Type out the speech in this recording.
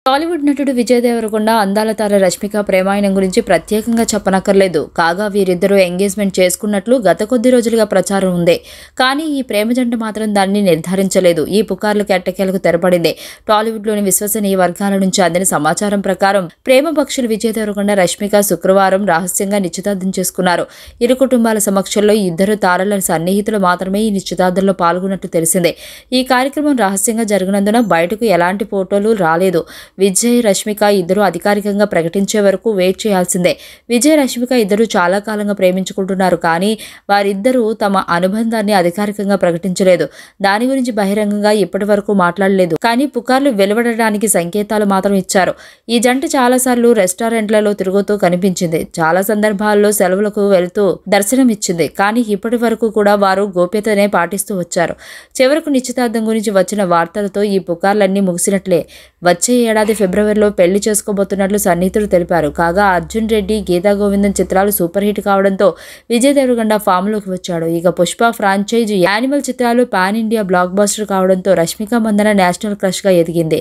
టాలీవుడ్ నటుడు విజయ్ దేవరకొండ అందాల తార రష్మిక ప్రేమాయణం గురించి ప్రత్యేకంగా చెప్పనక్కర్లేదు. కాగా వీరిద్దరూ ఎంగేజ్మెంట్ చేసుకున్నట్లు గత కొద్ది రోజులుగా ప్రచారం ఉంది. కానీ ఈ ప్రేమ జంట మాత్రం దాన్ని నిర్ధారించలేదు. ఈ పుకార్లకు ఎట్టకేలకు తెరపడింది. టాలీవుడ్లోని విశ్వసనీయ వర్గాల నుంచి అందిన సమాచారం ప్రకారం ప్రేమ పక్షులు విజయ్ దేవరకొండ రష్మిక శుక్రవారం రహస్యంగా నిశ్చితార్థం చేసుకున్నారు. ఇరు కుటుంబాల సమక్షంలో ఇద్దరు తారల సన్నిహితులు మాత్రమే ఈ నిశ్చితార్థంలో పాల్గొన్నట్లు తెలిసిందే. ఈ కార్యక్రమం రహస్యంగా జరిగినందున బయటకు ఎలాంటి ఫోటోలు రాలేదు. విజయ్ రష్మిక ఇద్దరు అధికారికంగా ప్రకటించే వరకు వెయిట్ చేయాల్సిందే. విజయ్ రష్మిక ఇద్దరు చాలా కాలంగా ప్రేమించుకుంటున్నారు. కానీ వారిద్దరూ తమ అనుబంధాన్ని అధికారికంగా ప్రకటించలేదు. దాని గురించి బహిరంగంగా ఇప్పటి వరకు మాట్లాడలేదు. కానీ పుకార్లు వెలువడడానికి సంకేతాలు మాత్రం ఇచ్చారు. ఈ జంట చాలాసార్లు రెస్టారెంట్లలో తిరుగుతూ కనిపించింది. చాలా సందర్భాల్లో సెలవులకు వెళుతూ దర్శనమిచ్చింది. కానీ ఇప్పటి వరకు కూడా వారు గోప్యతనే పాటిస్తూ వచ్చారు. చివరకు నిశ్చితార్థం గురించి వచ్చిన వార్తలతో ఈ పుకార్లన్నీ ముగిసినట్లే. వచ్చే ఏడాది ఫిబ్రవరిలో పెళ్లి చేసుకోబోతున్నట్లు సన్నిహితులు తెలిపారు. కాగా అర్జున్ రెడ్డి, గీతా గోవిందం చిత్రాలు సూపర్ హిట్ కావడంతో విజయ్ దేవరకొండ ఫామ్లోకి వచ్చాడు. ఇక పుష్ప ఫ్రాంచైజీ యానిమల్ చిత్రాలు పాన్ ఇండియా బ్లాక్ బస్టర్ కావడంతో రష్మిక మందన నేషనల్ క్రష్గా ఎదిగింది.